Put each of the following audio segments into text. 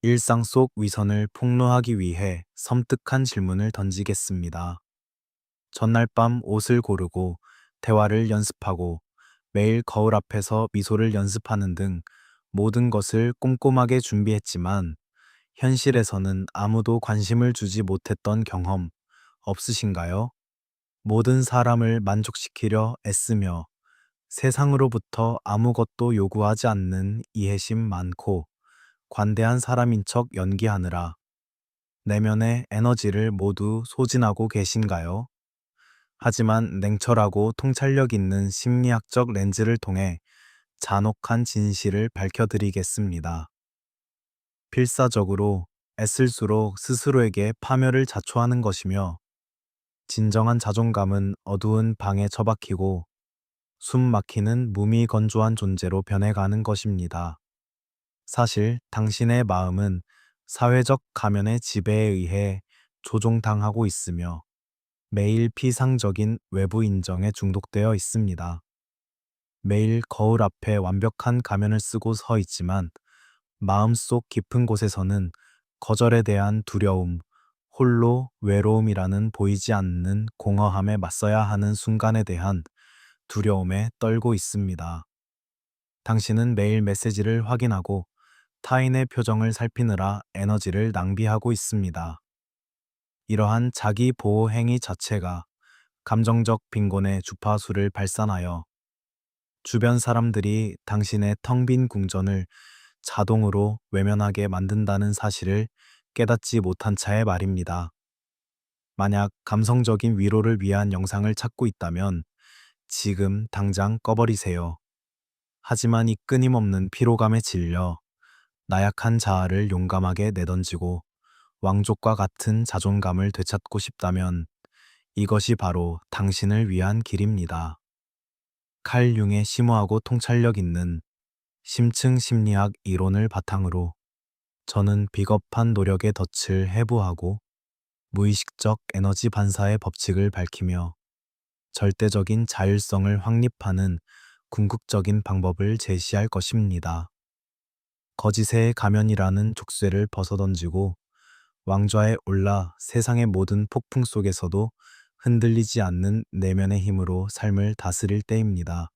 일상 속 위선을 폭로하기 위해 섬뜩한 질문을 던지겠습니다. 전날 밤 옷을 고르고 대화를 연습하고 매일 거울 앞에서 미소를 연습하는 등 모든 것을 꼼꼼하게 준비했지만 현실에서는 아무도 관심을 주지 못했던 경험 없으신가요? 모든 사람을 만족시키려 애쓰며 세상으로부터 아무것도 요구하지 않는 이해심 많고 관대한 사람인 척 연기하느라 내면의 에너지를 모두 소진하고 계신가요? 하지만 냉철하고 통찰력 있는 심리학적 렌즈를 통해 잔혹한 진실을 밝혀드리겠습니다. 필사적으로 애쓸수록 스스로에게 파멸을 자초하는 것이며, 진정한 자존감은 어두운 방에 처박히고 숨 막히는 무미건조한 존재로 변해가는 것입니다. 사실 당신의 마음은 사회적 가면의 지배에 의해 조종당하고 있으며 매일 피상적인 외부 인정에 중독되어 있습니다. 매일 거울 앞에 완벽한 가면을 쓰고 서 있지만 마음속 깊은 곳에서는 거절에 대한 두려움, 홀로 외로움이라는 보이지 않는 공허함에 맞서야 하는 순간에 대한 두려움에 떨고 있습니다. 당신은 매일 메시지를 확인하고 타인의 표정을 살피느라 에너지를 낭비하고 있습니다. 이러한 자기 보호 행위 자체가 감정적 빈곤의 주파수를 발산하여 주변 사람들이 당신의 텅 빈 궁전을 자동으로 외면하게 만든다는 사실을 깨닫지 못한 차에 말입니다. 만약 감성적인 위로를 위한 영상을 찾고 있다면 지금 당장 꺼버리세요. 하지만 이 끊임없는 피로감에 질려 나약한 자아를 용감하게 내던지고 왕족과 같은 자존감을 되찾고 싶다면 이것이 바로 당신을 위한 길입니다. 칼 융의 심오하고 통찰력 있는 심층 심리학 이론을 바탕으로 저는 비겁한 노력의 덫을 해부하고 무의식적 에너지 반사의 법칙을 밝히며 절대적인 자율성을 확립하는 궁극적인 방법을 제시할 것입니다. 거짓의 가면이라는 족쇄를 벗어던지고 왕좌에 올라 세상의 모든 폭풍 속에서도 흔들리지 않는 내면의 힘으로 삶을 다스릴 때입니다.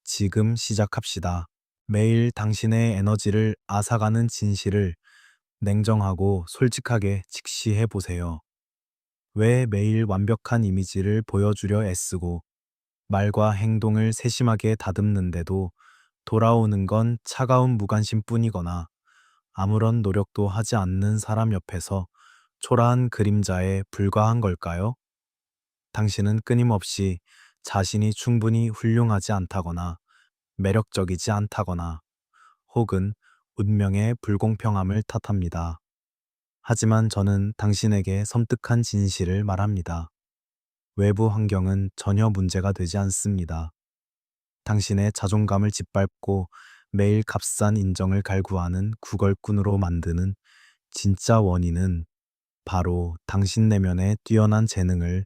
지금 시작합시다. 매일 당신의 에너지를 앗아가는 진실을 냉정하고 솔직하게 직시해 보세요. 왜 매일 완벽한 이미지를 보여주려 애쓰고 말과 행동을 세심하게 다듬는데도 돌아오는 건 차가운 무관심 뿐이거나 아무런 노력도 하지 않는 사람 옆에서 초라한 그림자에 불과한 걸까요? 당신은 끊임없이 자신이 충분히 훌륭하지 않다거나 매력적이지 않다거나 혹은 운명의 불공평함을 탓합니다. 하지만 저는 당신에게 섬뜩한 진실을 말합니다. 외부 환경은 전혀 문제가 되지 않습니다. 당신의 자존감을 짓밟고 매일 값싼 인정을 갈구하는 구걸꾼으로 만드는 진짜 원인은 바로 당신 내면의 뛰어난 재능을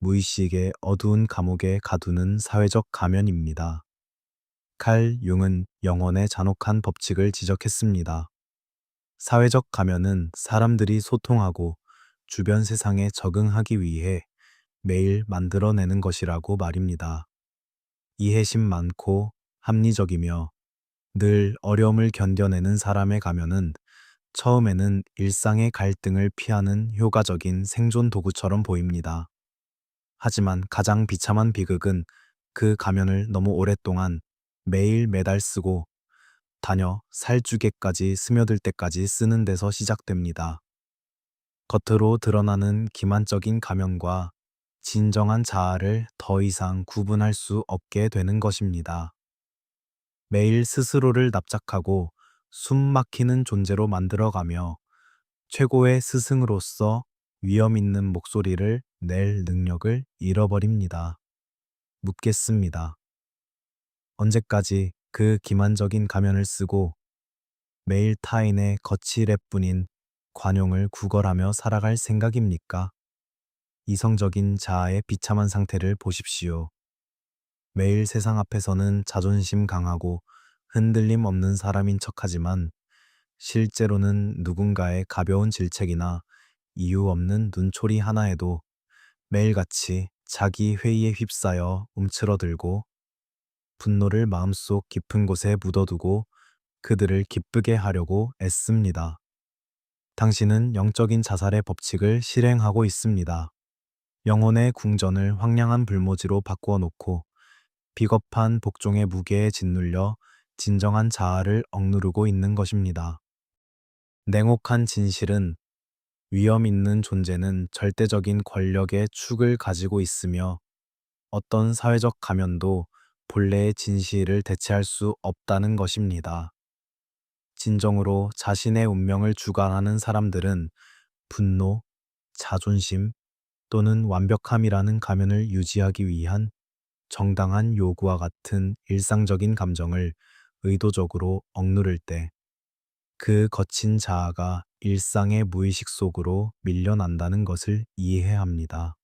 무의식의 어두운 감옥에 가두는 사회적 가면입니다. 칼 융은 영혼의 잔혹한 법칙을 지적했습니다. 사회적 가면은 사람들이 소통하고 주변 세상에 적응하기 위해 매일 만들어내는 것이라고 말입니다. 이해심 많고 합리적이며 늘 어려움을 견뎌내는 사람의 가면은 처음에는 일상의 갈등을 피하는 효과적인 생존 도구처럼 보입니다. 하지만 가장 비참한 비극은 그 가면을 너무 오랫동안 매일 매달 쓰고 다녀 살주개까지 스며들 때까지 쓰는 데서 시작됩니다. 겉으로 드러나는 기만적인 가면과 진정한 자아를 더 이상 구분할 수 없게 되는 것입니다. 매일 스스로를 납작하고 숨 막히는 존재로 만들어가며 최고의 스승으로서 위험 있는 목소리를 낼 능력을 잃어버립니다. 묻겠습니다. 언제까지 그 기만적인 가면을 쓰고 매일 타인의 거칠애뿐인 관용을 구걸하며 살아갈 생각입니까? 이성적인 자아의 비참한 상태를 보십시오. 매일 세상 앞에서는 자존심 강하고 흔들림 없는 사람인 척하지만 실제로는 누군가의 가벼운 질책이나 이유 없는 눈초리 하나에도 매일같이 자기 회의에 휩싸여 움츠러들고 분노를 마음속 깊은 곳에 묻어두고 그들을 기쁘게 하려고 애씁니다. 당신은 영적인 자살의 법칙을 실행하고 있습니다. 영혼의 궁전을 황량한 불모지로 바꾸어 놓고 비겁한 복종의 무게에 짓눌려 진정한 자아를 억누르고 있는 것입니다. 냉혹한 진실은 위험 있는 존재는 절대적인 권력의 축을 가지고 있으며 어떤 사회적 가면도 본래의 진실을 대체할 수 없다는 것입니다. 진정으로 자신의 운명을 주관하는 사람들은 분노, 자존심 또는 완벽함이라는 가면을 유지하기 위한 정당한 요구와 같은 일상적인 감정을 의도적으로 억누를 때 그 거친 자아가 일상의 무의식 속으로 밀려난다는 것을 이해해야 합니다.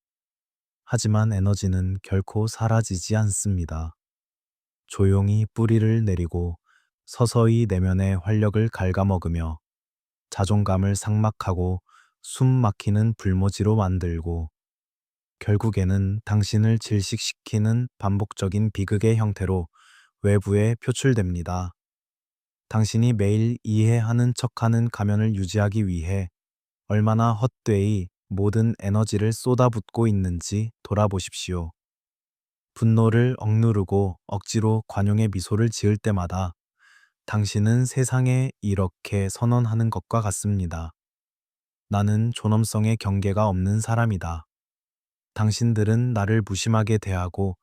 하지만 에너지는 결코 사라지지 않습니다. 조용히 뿌리를 내리고 서서히 내면의 활력을 갉아먹으며 자존감을 삭막하고 숨 막히는 불모지로 만들고 결국에는 당신을 질식시키는 반복적인 비극의 형태로 외부에 표출됩니다. 당신이 매일 이해하는 척하는 가면을 유지하기 위해 얼마나 헛되이 모든 에너지를 쏟아붓고 있는지 돌아보십시오. 분노를 억누르고 억지로 관용의 미소를 지을 때마다 당신은 세상에 이렇게 선언하는 것과 같습니다. 나는 존엄성의 경계가 없는 사람이다. 당신들은 나를 무심하게 대하고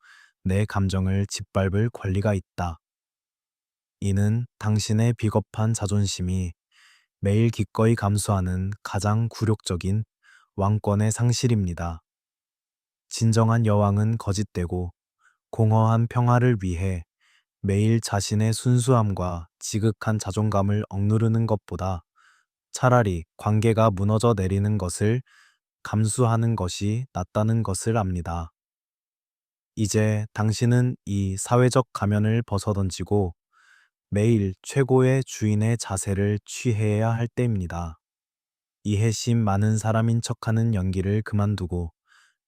내 감정을 짓밟을 권리가 있다. 이는 당신의 비겁한 자존심이 매일 기꺼이 감수하는 가장 굴욕적인 왕권의 상실입니다. 진정한 여왕은 거짓되고 공허한 평화를 위해 매일 자신의 순수함과 지극한 자존감을 억누르는 것보다 차라리 관계가 무너져 내리는 것을 감수하는 것이 낫다는 것을 압니다. 이제 당신은 이 사회적 가면을 벗어던지고 매일 최고의 주인의 자세를 취해야 할 때입니다. 이해심 많은 사람인 척하는 연기를 그만두고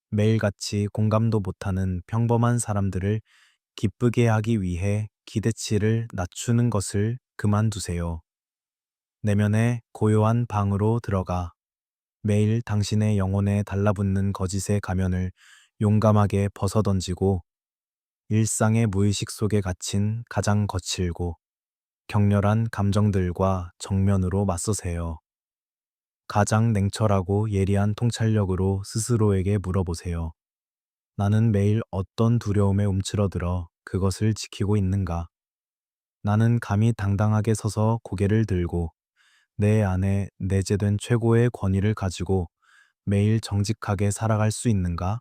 매일같이 공감도 못하는 평범한 사람들을 기쁘게 하기 위해 기대치를 낮추는 것을 그만두세요. 내면의 고요한 방으로 들어가 매일 당신의 영혼에 달라붙는 거짓의 가면을 용감하게 벗어던지고 일상의 무의식 속에 갇힌 가장 거칠고 격렬한 감정들과 정면으로 맞서세요. 가장 냉철하고 예리한 통찰력으로 스스로에게 물어보세요. 나는 매일 어떤 두려움에 움츠러들어 그것을 지키고 있는가? 나는 감히 당당하게 서서 고개를 들고 내 안에 내재된 최고의 권위를 가지고 매일 정직하게 살아갈 수 있는가?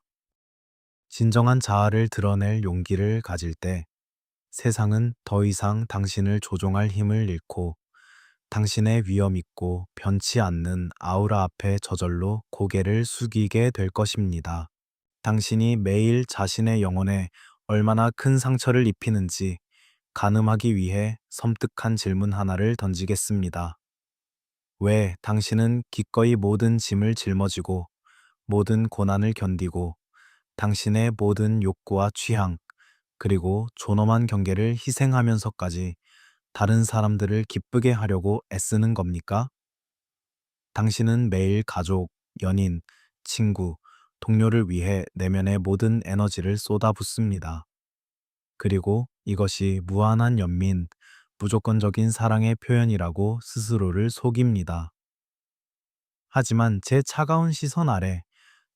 진정한 자아를 드러낼 용기를 가질 때 세상은 더 이상 당신을 조종할 힘을 잃고 당신의 위험 있고 변치 않는 아우라 앞에 저절로 고개를 숙이게 될 것입니다. 당신이 매일 자신의 영혼에 얼마나 큰 상처를 입히는지 가늠하기 위해 섬뜩한 질문 하나를 던지겠습니다. 왜 당신은 기꺼이 모든 짐을 짊어지고 모든 고난을 견디고 당신의 모든 욕구와 취향, 그리고 존엄한 경계를 희생하면서까지 다른 사람들을 기쁘게 하려고 애쓰는 겁니까? 당신은 매일 가족, 연인, 친구, 동료를 위해 내면의 모든 에너지를 쏟아붓습니다. 그리고 이것이 무한한 연민, 무조건적인 사랑의 표현이라고 스스로를 속입니다. 하지만 제 차가운 시선 아래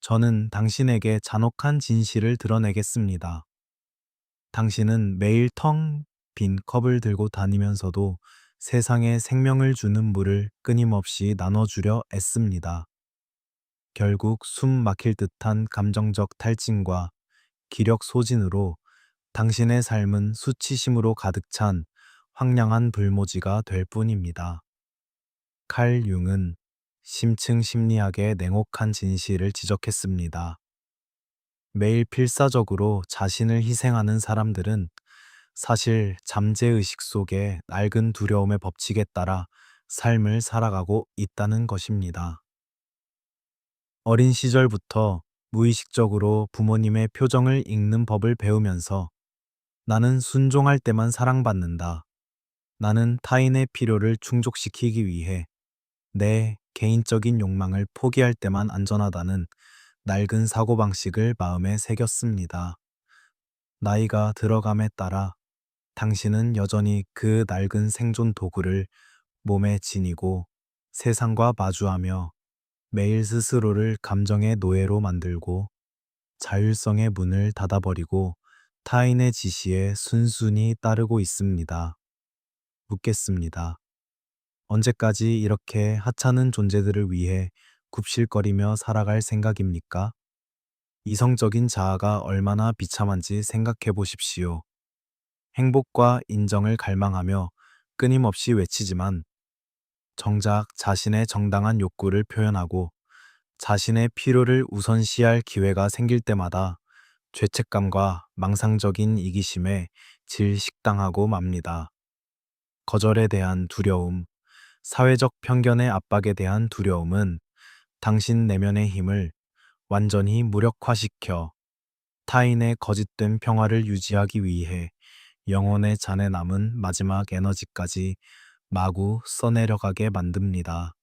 저는 당신에게 잔혹한 진실을 드러내겠습니다. 당신은 매일 텅 빈 컵을 들고 다니면서도 세상에 생명을 주는 물을 끊임없이 나눠주려 애씁니다. 결국 숨 막힐 듯한 감정적 탈진과 기력 소진으로 당신의 삶은 수치심으로 가득 찬 황량한 불모지가 될 뿐입니다. 칼 융은 심층 심리학의 냉혹한 진실을 지적했습니다. 매일 필사적으로 자신을 희생하는 사람들은 사실 잠재의식 속의 낡은 두려움의 법칙에 따라 삶을 살아가고 있다는 것입니다. 어린 시절부터 무의식적으로 부모님의 표정을 읽는 법을 배우면서 나는 순종할 때만 사랑받는다. 나는 타인의 필요를 충족시키기 위해 내 개인적인 욕망을 포기할 때만 안전하다는 낡은 사고방식을 마음에 새겼습니다. 나이가 들어감에 따라 당신은 여전히 그 낡은 생존 도구를 몸에 지니고 세상과 마주하며 매일 스스로를 감정의 노예로 만들고 자율성의 문을 닫아버리고 타인의 지시에 순순히 따르고 있습니다. 묻겠습니다. 언제까지 이렇게 하찮은 존재들을 위해 굽실거리며 살아갈 생각입니까? 이성적인 자아가 얼마나 비참한지 생각해 보십시오. 행복과 인정을 갈망하며 끊임없이 외치지만 정작 자신의 정당한 욕구를 표현하고 자신의 필요를 우선시할 기회가 생길 때마다 죄책감과 망상적인 이기심에 질식당하고 맙니다. 거절에 대한 두려움, 사회적 편견의 압박에 대한 두려움은 당신 내면의 힘을 완전히 무력화시켜 타인의 거짓된 평화를 유지하기 위해 영혼의 잔에 남은 마지막 에너지까지 마구 써내려가게 만듭니다.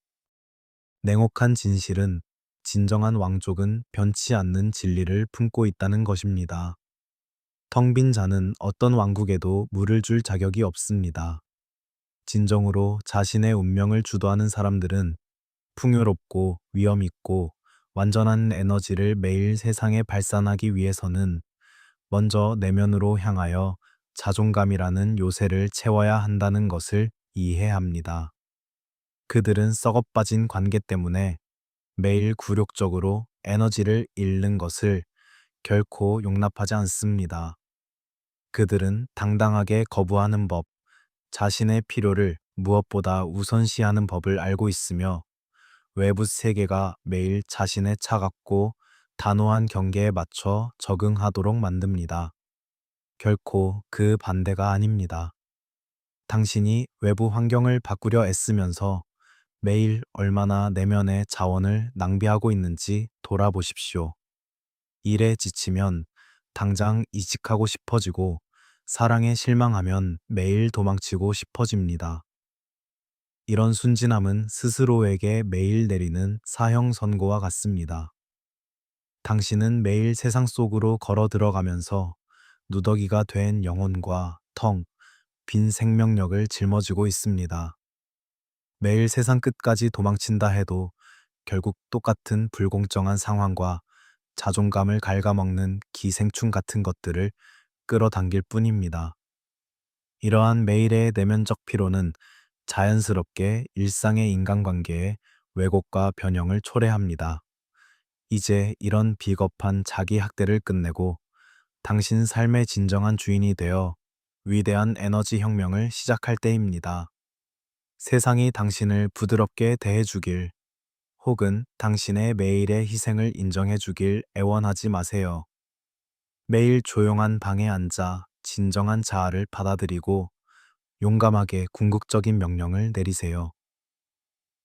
냉혹한 진실은 진정한 왕족은 변치 않는 진리를 품고 있다는 것입니다. 텅 빈 잔은 어떤 왕국에도 물을 줄 자격이 없습니다. 진정으로 자신의 운명을 주도하는 사람들은 풍요롭고 위험 있고 완전한 에너지를 매일 세상에 발산하기 위해서는 먼저 내면으로 향하여 자존감이라는 요새를 채워야 한다는 것을 이해합니다. 그들은 썩어빠진 관계 때문에 매일 굴욕적으로 에너지를 잃는 것을 결코 용납하지 않습니다. 그들은 당당하게 거부하는 법, 자신의 필요를 무엇보다 우선시하는 법을 알고 있으며 외부 세계가 매일 자신의 차갑고 단호한 경계에 맞춰 적응하도록 만듭니다. 결코 그 반대가 아닙니다. 당신이 외부 환경을 바꾸려 애쓰면서 매일 얼마나 내면의 자원을 낭비하고 있는지 돌아보십시오. 일에 지치면 당장 이직하고 싶어지고 사랑에 실망하면 매일 도망치고 싶어집니다. 이런 순진함은 스스로에게 매일 내리는 사형 선고와 같습니다. 당신은 매일 세상 속으로 걸어 들어가면서 누더기가 된 영혼과 텅 빈 생명력을 짊어지고 있습니다. 매일 세상 끝까지 도망친다 해도 결국 똑같은 불공정한 상황과 자존감을 갉아먹는 기생충 같은 것들을 끌어당길 뿐입니다. 이러한 매일의 내면적 피로는 자연스럽게 일상의 인간관계에 왜곡과 변형을 초래합니다. 이제 이런 비겁한 자기 학대를 끝내고 당신 삶의 진정한 주인이 되어 위대한 에너지 혁명을 시작할 때입니다. 세상이 당신을 부드럽게 대해주길 혹은 당신의 매일의 희생을 인정해주길 애원하지 마세요. 매일 조용한 방에 앉아 진정한 자아를 받아들이고 용감하게 궁극적인 명령을 내리세요.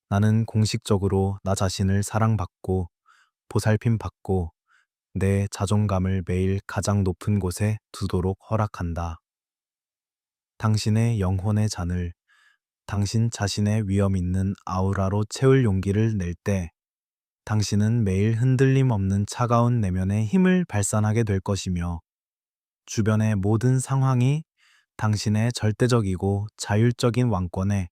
나는 공식적으로 나 자신을 사랑받고 보살핌 받고 내 자존감을 매일 가장 높은 곳에 두도록 허락한다. 당신의 영혼의 잔을 당신 자신의 위험 있는 아우라로 채울 용기를 낼 때 당신은 매일 흔들림 없는 차가운 내면의 힘을 발산하게 될 것이며 주변의 모든 상황이 당신의 절대적이고 자율적인 왕권에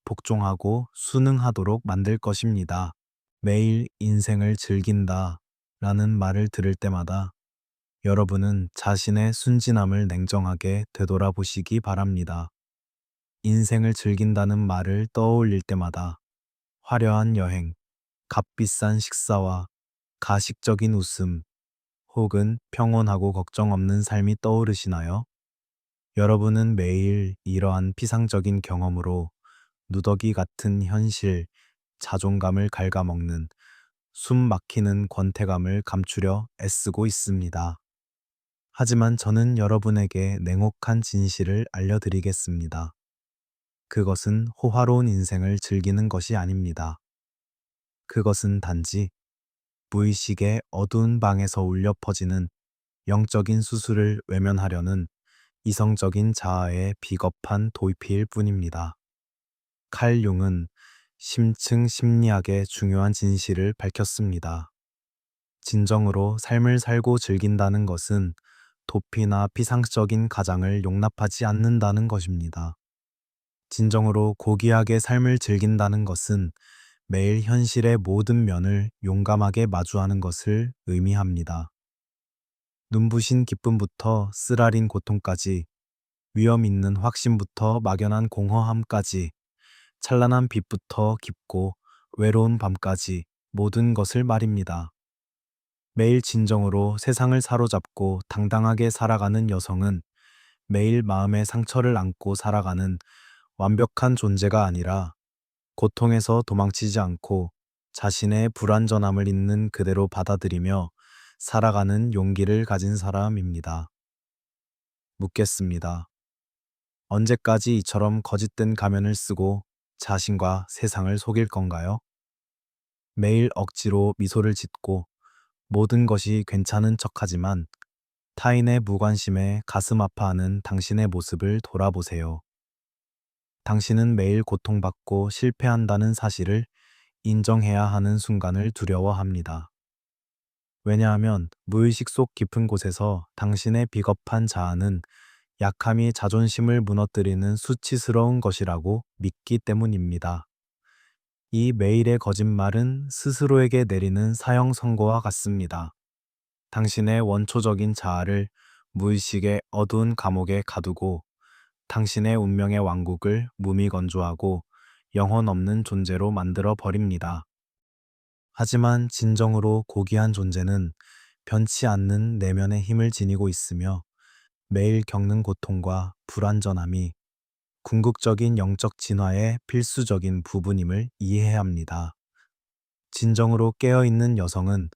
복종하고 순응하도록 만들 것입니다. 매일 인생을 즐긴다 라는 말을 들을 때마다 여러분은 자신의 순진함을 냉정하게 되돌아보시기 바랍니다. 인생을 즐긴다는 말을 떠올릴 때마다 화려한 여행, 값비싼 식사와 가식적인 웃음, 혹은 평온하고 걱정 없는 삶이 떠오르시나요? 여러분은 매일 이러한 피상적인 경험으로 누더기 같은 현실, 자존감을 갉아먹는 숨 막히는 권태감을 감추려 애쓰고 있습니다. 하지만 저는 여러분에게 냉혹한 진실을 알려드리겠습니다. 그것은 호화로운 인생을 즐기는 것이 아닙니다. 그것은 단지 무의식의 어두운 방에서 울려 퍼지는 영적인 수술을 외면하려는 이성적인 자아의 비겁한 도피일 뿐입니다. 칼 융은 심층 심리학의 중요한 진실을 밝혔습니다. 진정으로 삶을 살고 즐긴다는 것은 도피나 피상적인 가장을 용납하지 않는다는 것입니다. 진정으로 고귀하게 삶을 즐긴다는 것은 매일 현실의 모든 면을 용감하게 마주하는 것을 의미합니다. 눈부신 기쁨부터 쓰라린 고통까지, 위험 있는 확신부터 막연한 공허함까지, 찬란한 빛부터 깊고 외로운 밤까지 모든 것을 말입니다. 매일 진정으로 세상을 사로잡고 당당하게 살아가는 여성은 매일 마음의 상처를 안고 살아가는 완벽한 존재가 아니라 고통에서 도망치지 않고 자신의 불완전함을 있는 그대로 받아들이며 살아가는 용기를 가진 사람입니다. 묻겠습니다. 언제까지 이처럼 거짓된 가면을 쓰고 자신과 세상을 속일 건가요? 매일 억지로 미소를 짓고 모든 것이 괜찮은 척하지만 타인의 무관심에 가슴 아파하는 당신의 모습을 돌아보세요. 당신은 매일 고통받고 실패한다는 사실을 인정해야 하는 순간을 두려워합니다. 왜냐하면 무의식 속 깊은 곳에서 당신의 비겁한 자아는 약함이 자존심을 무너뜨리는 수치스러운 것이라고 믿기 때문입니다. 이 매일의 거짓말은 스스로에게 내리는 사형 선고와 같습니다. 당신의 원초적인 자아를 무의식의 어두운 감옥에 가두고 당신의 운명의 왕국을 무미건조하고 영혼 없는 존재로 만들어 버립니다. 하지만 진정으로 고귀한 존재는 변치 않는 내면의 힘을 지니고 있으며 매일 겪는 고통과 불완전함이 궁극적인 영적 진화의 필수적인 부분임을 이해해야 합니다. 진정으로 깨어있는 여성은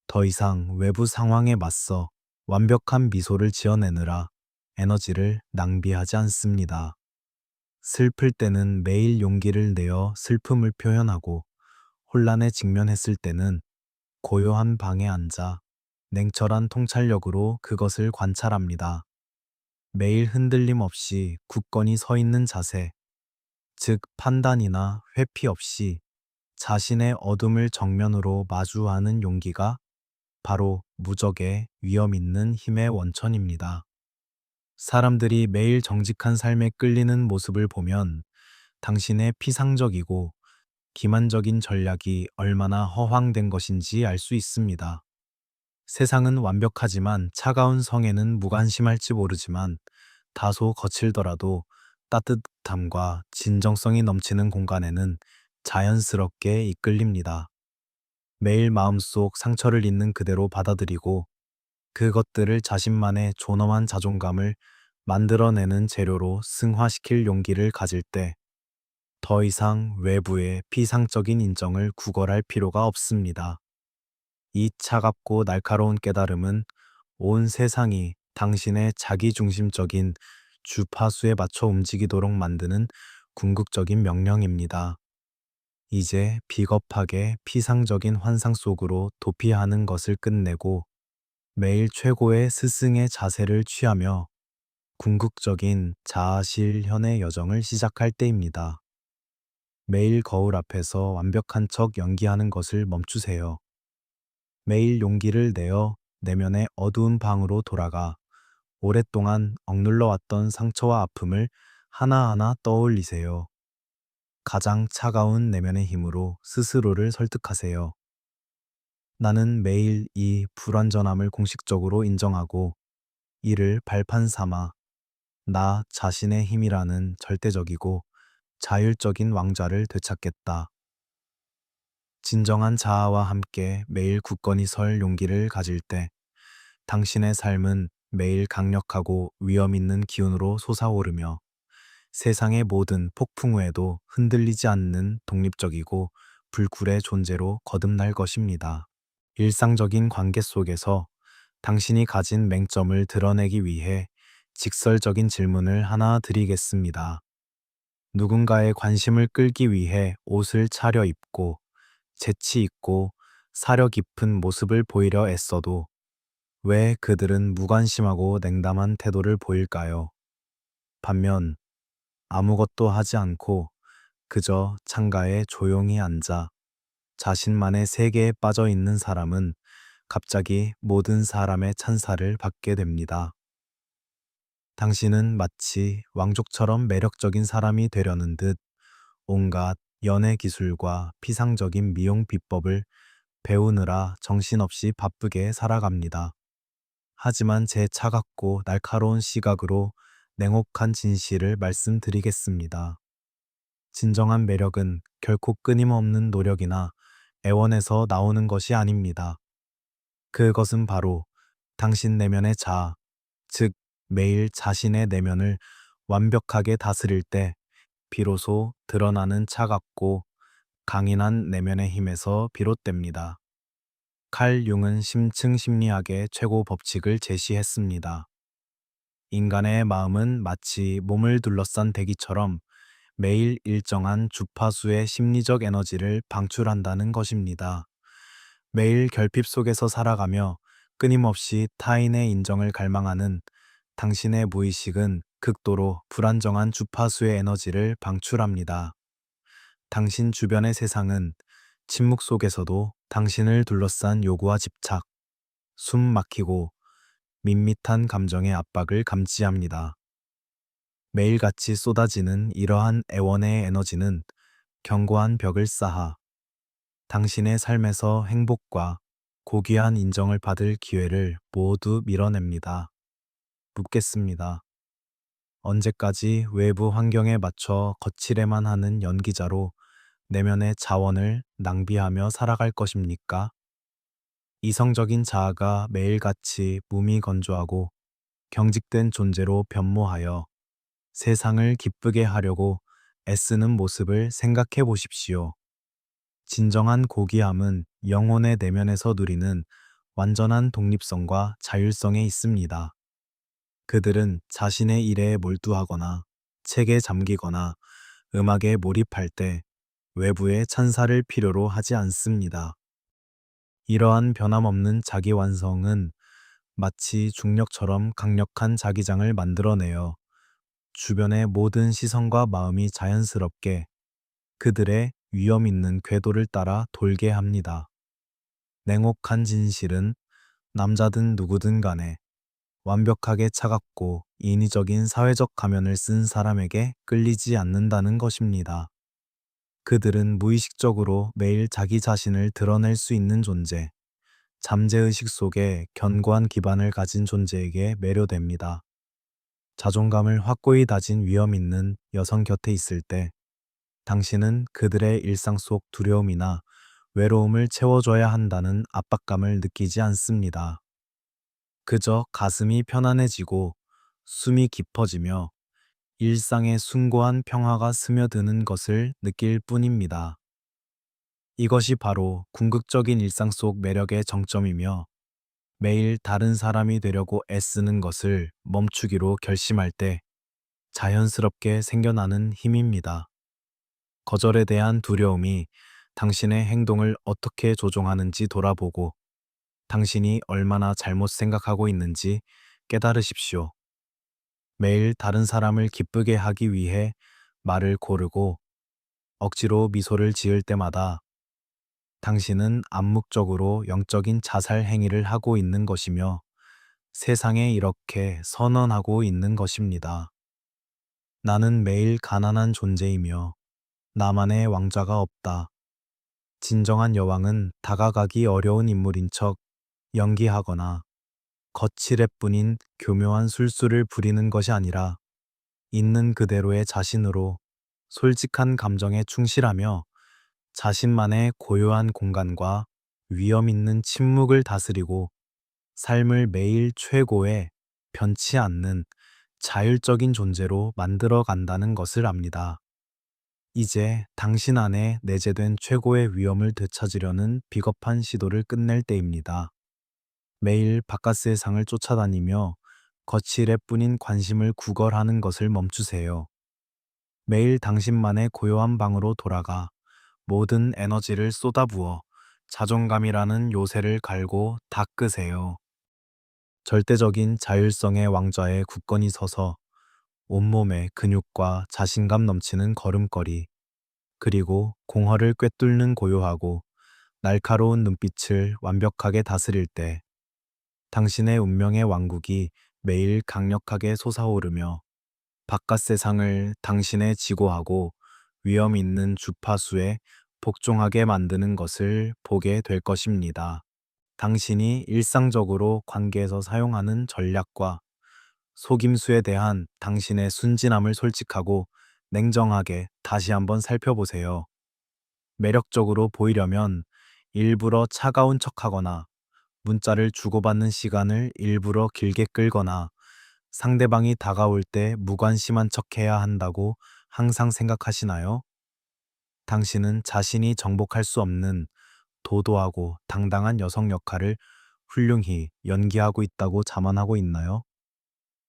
더 이상 외부 상황에 맞서 완벽한 미소를 지어내느라 에너지를 낭비하지 않습니다. 슬플 때는 매일 용기를 내어 슬픔을 표현하고 혼란에 직면했을 때는 고요한 방에 앉아 냉철한 통찰력으로 그것을 관찰합니다. 매일 흔들림 없이 굳건히 서 있는 자세, 즉 판단이나 회피 없이 자신의 어둠을 정면으로 마주하는 용기가 바로 무적의 위험 있는 힘의 원천입니다. 사람들이 매일 정직한 삶에 끌리는 모습을 보면 당신의 피상적이고 기만적인 전략이 얼마나 허황된 것인지 알 수 있습니다. 세상은 완벽하지만 차가운 성에는 무관심할지 모르지만 다소 거칠더라도 따뜻함과 진정성이 넘치는 공간에는 자연스럽게 이끌립니다. 매일 마음속 상처를 있는 그대로 받아들이고 그것들을 자신만의 존엄한 자존감을 만들어내는 재료로 승화시킬 용기를 가질 때 더 이상 외부의 피상적인 인정을 구걸할 필요가 없습니다. 이 차갑고 날카로운 깨달음은 온 세상이 당신의 자기중심적인 주파수에 맞춰 움직이도록 만드는 궁극적인 명령입니다. 이제 비겁하게 피상적인 환상 속으로 도피하는 것을 끝내고 매일 최고의 스승의 자세를 취하며 궁극적인 자아실현의 여정을 시작할 때입니다. 매일 거울 앞에서 완벽한 척 연기하는 것을 멈추세요. 매일 용기를 내어 내면의 어두운 방으로 돌아가 오랫동안 억눌러 왔던 상처와 아픔을 하나하나 떠올리세요. 가장 차가운 내면의 힘으로 스스로를 설득하세요. 나는 매일 이 불완전함을 공식적으로 인정하고 이를 발판 삼아 나 자신의 힘이라는 절대적이고 자율적인 왕좌를 되찾겠다. 진정한 자아와 함께 매일 굳건히 설 용기를 가질 때 당신의 삶은 매일 강력하고 위험 있는 기운으로 솟아오르며 세상의 모든 폭풍 후에도 흔들리지 않는 독립적이고 불굴의 존재로 거듭날 것입니다. 일상적인 관계 속에서 당신이 가진 맹점을 드러내기 위해 직설적인 질문을 하나 드리겠습니다. 누군가의 관심을 끌기 위해 옷을 차려입고 재치 있고 사려 깊은 모습을 보이려 애써도 왜 그들은 무관심하고 냉담한 태도를 보일까요? 반면 아무것도 하지 않고 그저 창가에 조용히 앉아 자신만의 세계에 빠져 있는 사람은 갑자기 모든 사람의 찬사를 받게 됩니다. 당신은 마치 왕족처럼 매력적인 사람이 되려는 듯 온갖 연애 기술과 피상적인 미용 비법을 배우느라 정신없이 바쁘게 살아갑니다. 하지만 제 차갑고 날카로운 시각으로 냉혹한 진실을 말씀드리겠습니다. 진정한 매력은 결코 끊임없는 노력이나 애원에서 나오는 것이 아닙니다. 그것은 바로 당신 내면의 자아, 즉 매일 자신의 내면을 완벽하게 다스릴 때 비로소 드러나는 차갑고 강인한 내면의 힘에서 비롯됩니다. 칼 융은 심층 심리학의 최고 법칙을 제시했습니다. 인간의 마음은 마치 몸을 둘러싼 대기처럼 매일 일정한 주파수의 심리적 에너지를 방출한다는 것입니다. 매일 결핍 속에서 살아가며 끊임없이 타인의 인정을 갈망하는 당신의 무의식은 극도로 불안정한 주파수의 에너지를 방출합니다. 당신 주변의 세상은 침묵 속에서도 당신을 둘러싼 요구와 집착, 숨 막히고 밋밋한 감정의 압박을 감지합니다. 매일같이 쏟아지는 이러한 애원의 에너지는 견고한 벽을 쌓아 당신의 삶에서 행복과 고귀한 인정을 받을 기회를 모두 밀어냅니다. 묻겠습니다. 언제까지 외부 환경에 맞춰 거칠에만 하는 연기자로 내면의 자원을 낭비하며 살아갈 것입니까? 이성적인 자아가 매일같이 무미건조하고 경직된 존재로 변모하여 세상을 기쁘게 하려고 애쓰는 모습을 생각해 보십시오. 진정한 고귀함은 영혼의 내면에서 누리는 완전한 독립성과 자율성에 있습니다. 그들은 자신의 일에 몰두하거나 책에 잠기거나 음악에 몰입할 때 외부의 찬사를 필요로 하지 않습니다. 이러한 변함없는 자기 완성은 마치 중력처럼 강력한 자기장을 만들어내어 주변의 모든 시선과 마음이 자연스럽게 그들의 위험 있는 궤도를 따라 돌게 합니다. 냉혹한 진실은 남자든 누구든 간에 완벽하게 차갑고 인위적인 사회적 가면을 쓴 사람에게 끌리지 않는다는 것입니다. 그들은 무의식적으로 매일 자기 자신을 드러낼 수 있는 존재, 잠재의식 속에 견고한 기반을 가진 존재에게 매료됩니다. 자존감을 확고히 다진 위험 있는 여성 곁에 있을 때 당신은 그들의 일상 속 두려움이나 외로움을 채워줘야 한다는 압박감을 느끼지 않습니다. 그저 가슴이 편안해지고 숨이 깊어지며 일상의 숭고한 평화가 스며드는 것을 느낄 뿐입니다. 이것이 바로 궁극적인 일상 속 매력의 정점이며 매일 다른 사람이 되려고 애쓰는 것을 멈추기로 결심할 때 자연스럽게 생겨나는 힘입니다. 거절에 대한 두려움이 당신의 행동을 어떻게 조종하는지 돌아보고 당신이 얼마나 잘못 생각하고 있는지 깨달으십시오. 매일 다른 사람을 기쁘게 하기 위해 말을 고르고 억지로 미소를 지을 때마다 당신은 암묵적으로 영적인 자살 행위를 하고 있는 것이며 세상에 이렇게 선언하고 있는 것입니다. 나는 매일 가난한 존재이며 나만의 왕좌가 없다. 진정한 여왕은 다가가기 어려운 인물인 척 연기하거나 거칠애 뿐인 교묘한 술수를 부리는 것이 아니라 있는 그대로의 자신으로 솔직한 감정에 충실하며 자신만의 고요한 공간과 위험 있는 침묵을 다스리고 삶을 매일 최고의 변치 않는 자율적인 존재로 만들어 간다는 것을 압니다. 이제 당신 안에 내재된 최고의 위험을 되찾으려는 비겁한 시도를 끝낼 때입니다. 매일 바깥 세상을 쫓아다니며 거칠애 뿐인 관심을 구걸하는 것을 멈추세요. 매일 당신만의 고요한 방으로 돌아가 모든 에너지를 쏟아부어 자존감이라는 요새를 갈고 닦으세요. 절대적인 자율성의 왕좌에 굳건히 서서 온몸에 근육과 자신감 넘치는 걸음걸이, 그리고 공허를 꿰뚫는 고요하고 날카로운 눈빛을 완벽하게 다스릴 때 당신의 운명의 왕국이 매일 강력하게 솟아오르며 바깥 세상을 당신의 지고하고 위험 있는 주파수에 복종하게 만드는 것을 보게 될 것입니다. 당신이 일상적으로 관계에서 사용하는 전략과 속임수에 대한 당신의 순진함을 솔직하고 냉정하게 다시 한번 살펴보세요. 매력적으로 보이려면 일부러 차가운 척하거나 문자를 주고받는 시간을 일부러 길게 끌거나 상대방이 다가올 때 무관심한 척해야 한다고 항상 생각하시나요? 당신은 자신이 정복할 수 없는 도도하고 당당한 여성 역할을 훌륭히 연기하고 있다고 자만하고 있나요?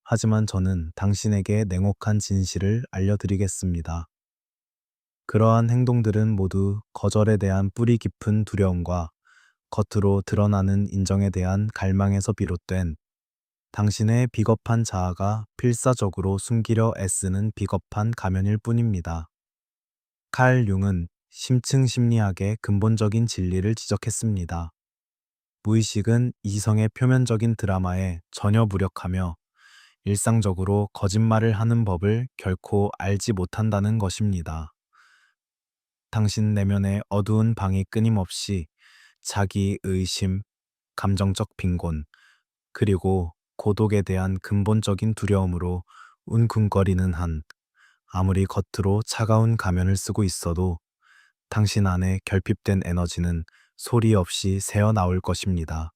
하지만 저는 당신에게 냉혹한 진실을 알려드리겠습니다. 그러한 행동들은 모두 거절에 대한 뿌리 깊은 두려움과 겉으로 드러나는 인정에 대한 갈망에서 비롯된 당신의 비겁한 자아가 필사적으로 숨기려 애쓰는 비겁한 가면일 뿐입니다. 칼 융은 심층 심리학의 근본적인 진리를 지적했습니다. 무의식은 이성의 표면적인 드라마에 전혀 무력하며 일상적으로 거짓말을 하는 법을 결코 알지 못한다는 것입니다. 당신 내면의 어두운 방이 끊임없이 자기 의심, 감정적 빈곤, 그리고 고독에 대한 근본적인 두려움으로 웅쿵거리는 한, 아무리 겉으로 차가운 가면을 쓰고 있어도 당신 안에 결핍된 에너지는 소리 없이 새어나올 것입니다.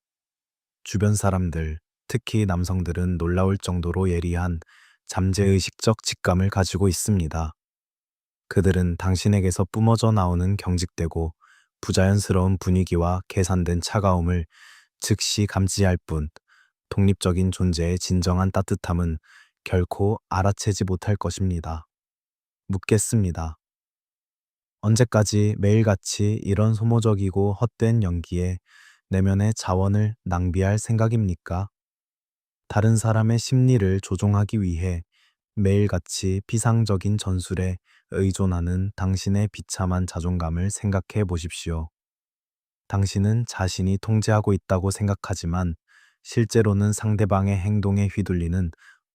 주변 사람들, 특히 남성들은 놀라울 정도로 예리한 잠재의식적 직감을 가지고 있습니다. 그들은 당신에게서 뿜어져 나오는 경직되고 부자연스러운 분위기와 계산된 차가움을 즉시 감지할 뿐, 독립적인 존재의 진정한 따뜻함은 결코 알아채지 못할 것입니다. 묻겠습니다. 언제까지 매일같이 이런 소모적이고 헛된 연기에 내면의 자원을 낭비할 생각입니까? 다른 사람의 심리를 조종하기 위해 매일같이 피상적인 전술에 의존하는 당신의 비참한 자존감을 생각해 보십시오. 당신은 자신이 통제하고 있다고 생각하지만 실제로는 상대방의 행동에 휘둘리는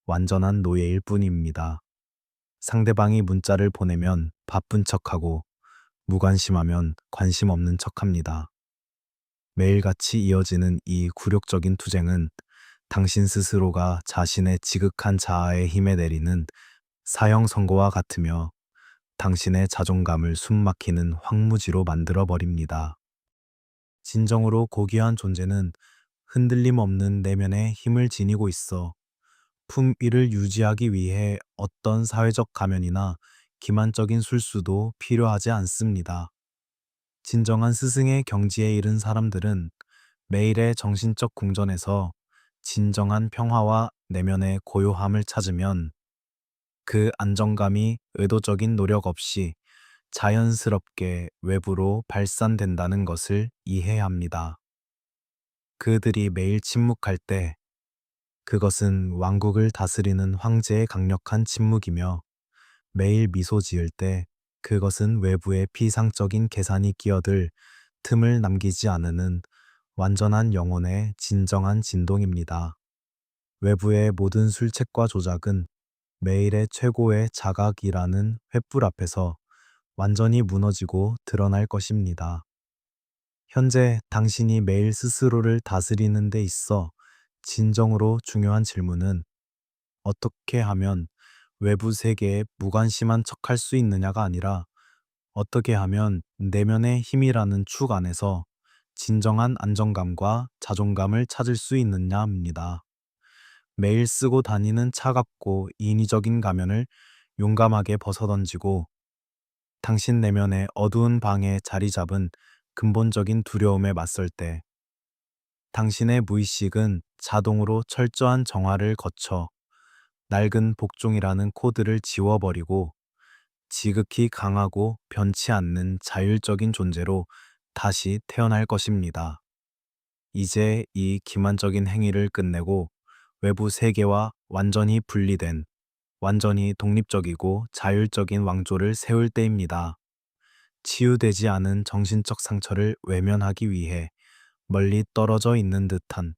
완전한 노예일 뿐입니다. 상대방이 문자를 보내면 바쁜 척하고 무관심하면 관심 없는 척합니다. 매일같이 이어지는 이 굴욕적인 투쟁은 당신 스스로가 자신의 지극한 자아의 힘에 내리는 사형 선고와 같으며 당신의 자존감을 숨막히는 황무지로 만들어 버립니다. 진정으로 고귀한 존재는 흔들림 없는 내면의 힘을 지니고 있어 품위를 유지하기 위해 어떤 사회적 가면이나 기만적인 술수도 필요하지 않습니다. 진정한 스승의 경지에 이른 사람들은 매일의 정신적 궁전에서 진정한 평화와 내면의 고요함을 찾으면 그 안정감이 의도적인 노력 없이 자연스럽게 외부로 발산된다는 것을 이해해야 합니다. 그들이 매일 침묵할 때 그것은 왕국을 다스리는 황제의 강력한 침묵이며 매일 미소 지을 때 그것은 외부의 피상적인 계산이 끼어들 틈을 남기지 않는 완전한 영혼의 진정한 진동입니다. 외부의 모든 술책과 조작은 매일의 최고의 자각이라는 횃불 앞에서 완전히 무너지고 드러날 것입니다. 현재 당신이 매일 스스로를 다스리는 데 있어 진정으로 중요한 질문은 어떻게 하면 외부 세계에 무관심한 척할 수 있느냐가 아니라 어떻게 하면 내면의 힘이라는 축 안에서 진정한 안정감과 자존감을 찾을 수 있느냐입니다. 매일 쓰고 다니는 차갑고 인위적인 가면을 용감하게 벗어던지고 당신 내면의 어두운 방에 자리 잡은 근본적인 두려움에 맞설 때 당신의 무의식은 자동으로 철저한 정화를 거쳐 낡은 복종이라는 코드를 지워버리고 지극히 강하고 변치 않는 자율적인 존재로 다시 태어날 것입니다. 이제 이 기만적인 행위를 끝내고 외부 세계와 완전히 분리된, 완전히 독립적이고 자율적인 왕조를 세울 때입니다. 치유되지 않은 정신적 상처를 외면하기 위해 멀리 떨어져 있는 듯한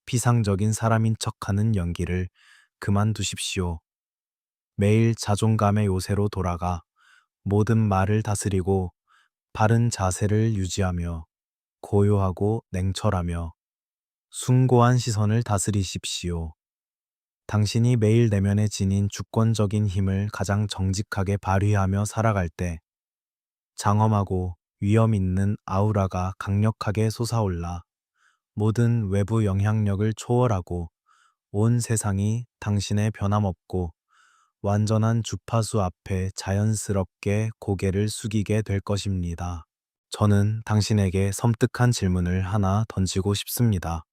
피상적인 사람인 척하는 연기를 그만두십시오. 매일 자존감의 요새로 돌아가 모든 말을 다스리고 바른 자세를 유지하며 고요하고 냉철하며 숭고한 시선을 다스리십시오. 당신이 매일 내면에 지닌 주권적인 힘을 가장 정직하게 발휘하며 살아갈 때 장엄하고 위험 있는 아우라가 강력하게 솟아올라 모든 외부 영향력을 초월하고 온 세상이 당신의 변함없고 완전한 주파수 앞에 자연스럽게 고개를 숙이게 될 것입니다. 저는 당신에게 섬뜩한 질문을 하나 던지고 싶습니다.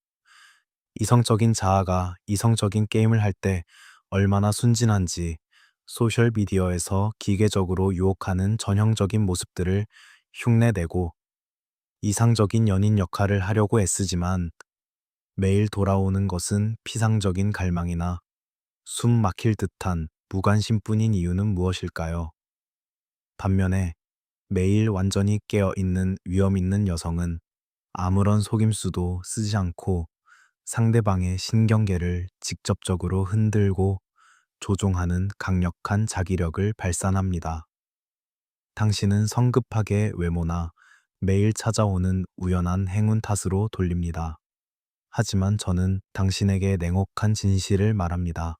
이성적인 자아가 이성적인 게임을 할 때 얼마나 순진한지 소셜미디어에서 기계적으로 유혹하는 전형적인 모습들을 흉내내고 이상적인 연인 역할을 하려고 애쓰지만 매일 돌아오는 것은 피상적인 갈망이나 숨 막힐 듯한 무관심뿐인 이유는 무엇일까요? 반면에 매일 완전히 깨어 있는 위험 있는 여성은 아무런 속임수도 쓰지 않고 상대방의 신경계를 직접적으로 흔들고 조종하는 강력한 자기력을 발산합니다. 당신은 성급하게 외모나 매일 찾아오는 우연한 행운 탓으로 돌립니다. 하지만 저는 당신에게 냉혹한 진실을 말합니다.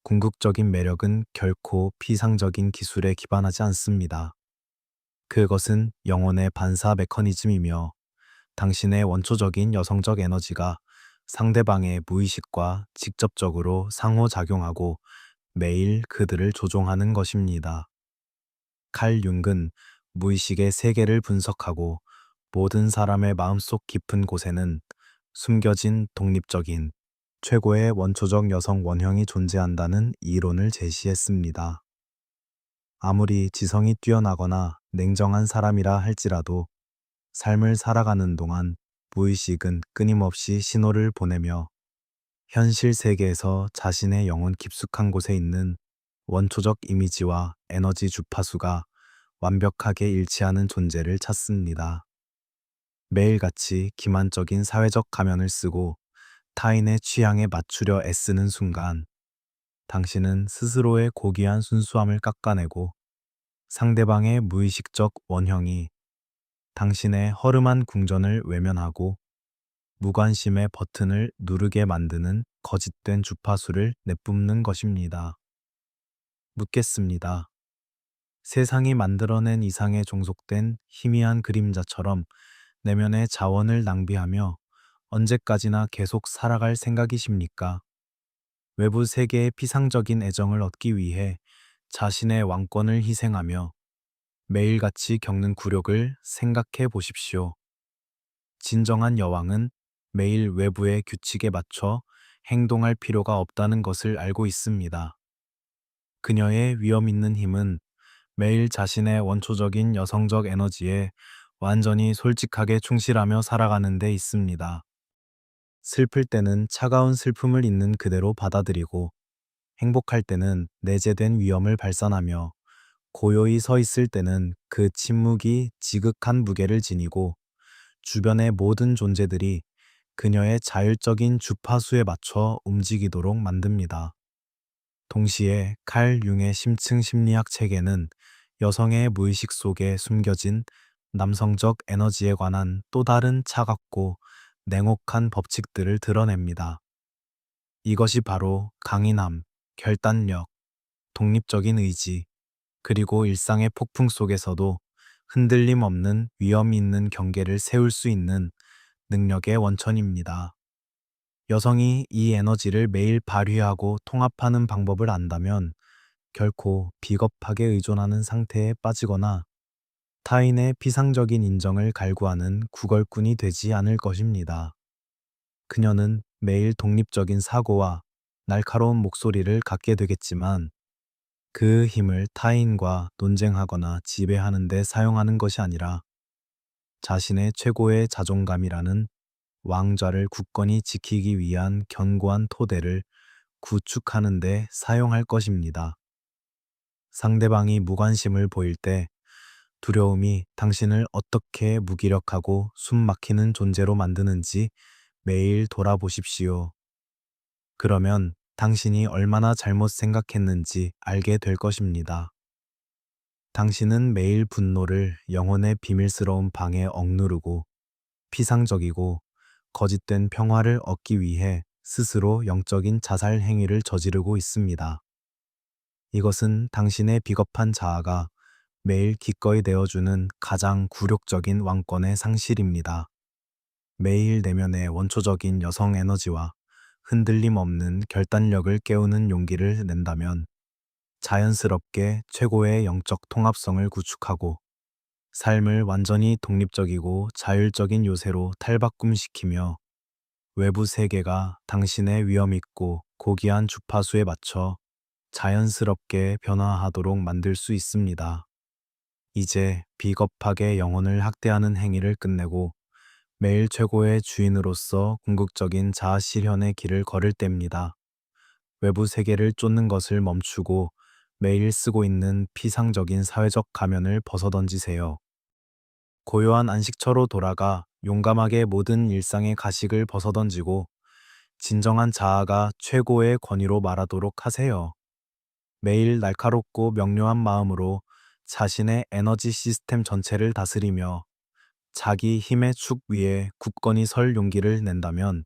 궁극적인 매력은 결코 피상적인 기술에 기반하지 않습니다. 그것은 영혼의 반사 메커니즘이며 당신의 원초적인 여성적 에너지가 상대방의 무의식과 직접적으로 상호작용하고 매일 그들을 조종하는 것입니다. 칼 융은 무의식의 세계를 분석하고 모든 사람의 마음속 깊은 곳에는 숨겨진 독립적인 최고의 원초적 여성 원형이 존재한다는 이론을 제시했습니다. 아무리 지성이 뛰어나거나 냉정한 사람이라 할지라도 삶을 살아가는 동안 무의식은 끊임없이 신호를 보내며 현실 세계에서 자신의 영혼 깊숙한 곳에 있는 원초적 이미지와 에너지 주파수가 완벽하게 일치하는 존재를 찾습니다. 매일같이 기만적인 사회적 가면을 쓰고 타인의 취향에 맞추려 애쓰는 순간 당신은 스스로의 고귀한 순수함을 깎아내고 상대방의 무의식적 원형이 당신의 허름한 궁전을 외면하고 무관심의 버튼을 누르게 만드는 거짓된 주파수를 내뿜는 것입니다. 묻겠습니다. 세상이 만들어낸 이상에 종속된 희미한 그림자처럼 내면의 자원을 낭비하며 언제까지나 계속 살아갈 생각이십니까? 외부 세계의 피상적인 애정을 얻기 위해 자신의 왕권을 희생하며 매일같이 겪는 굴욕을 생각해 보십시오. 진정한 여왕은 매일 외부의 규칙에 맞춰 행동할 필요가 없다는 것을 알고 있습니다. 그녀의 위험 있는 힘은 매일 자신의 원초적인 여성적 에너지에 완전히 솔직하게 충실하며 살아가는 데 있습니다. 슬플 때는 차가운 슬픔을 있는 그대로 받아들이고 행복할 때는 내재된 위험을 발산하며 고요히 서 있을 때는 그 침묵이 지극한 무게를 지니고 주변의 모든 존재들이 그녀의 자율적인 주파수에 맞춰 움직이도록 만듭니다. 동시에 칼 융의 심층 심리학 체계는 여성의 무의식 속에 숨겨진 남성적 에너지에 관한 또 다른 차갑고 냉혹한 법칙들을 드러냅니다. 이것이 바로 강인함, 결단력, 독립적인 의지, 그리고 일상의 폭풍 속에서도 흔들림 없는 위험 있는 경계를 세울 수 있는 능력의 원천입니다. 여성이 이 에너지를 매일 발휘하고 통합하는 방법을 안다면 결코 비겁하게 의존하는 상태에 빠지거나 타인의 피상적인 인정을 갈구하는 구걸꾼이 되지 않을 것입니다. 그녀는 매일 독립적인 사고와 날카로운 목소리를 갖게 되겠지만 그 힘을 타인과 논쟁하거나 지배하는 데 사용하는 것이 아니라 자신의 최고의 자존감이라는 왕좌를 굳건히 지키기 위한 견고한 토대를 구축하는 데 사용할 것입니다. 상대방이 무관심을 보일 때 두려움이 당신을 어떻게 무기력하고 숨막히는 존재로 만드는지 매일 돌아보십시오. 그러면 당신이 얼마나 잘못 생각했는지 알게 될 것입니다. 당신은 매일 분노를 영혼의 비밀스러운 방에 억누르고 피상적이고 거짓된 평화를 얻기 위해 스스로 영적인 자살 행위를 저지르고 있습니다. 이것은 당신의 비겁한 자아가 매일 기꺼이 내어주는 가장 굴욕적인 왕권의 상실입니다. 매일 내면의 원초적인 여성 에너지와 흔들림 없는 결단력을 깨우는 용기를 낸다면 자연스럽게 최고의 영적 통합성을 구축하고 삶을 완전히 독립적이고 자율적인 요새로 탈바꿈시키며 외부 세계가 당신의 위험있고 고귀한 주파수에 맞춰 자연스럽게 변화하도록 만들 수 있습니다. 이제 비겁하게 영혼을 학대하는 행위를 끝내고 매일 최고의 주인으로서 궁극적인 자아 실현의 길을 걸을 때입니다. 외부 세계를 쫓는 것을 멈추고 매일 쓰고 있는 피상적인 사회적 가면을 벗어던지세요. 고요한 안식처로 돌아가 용감하게 모든 일상의 가식을 벗어던지고 진정한 자아가 최고의 권위로 말하도록 하세요. 매일 날카롭고 명료한 마음으로 자신의 에너지 시스템 전체를 다스리며 자기 힘의 축 위에 굳건히 설 용기를 낸다면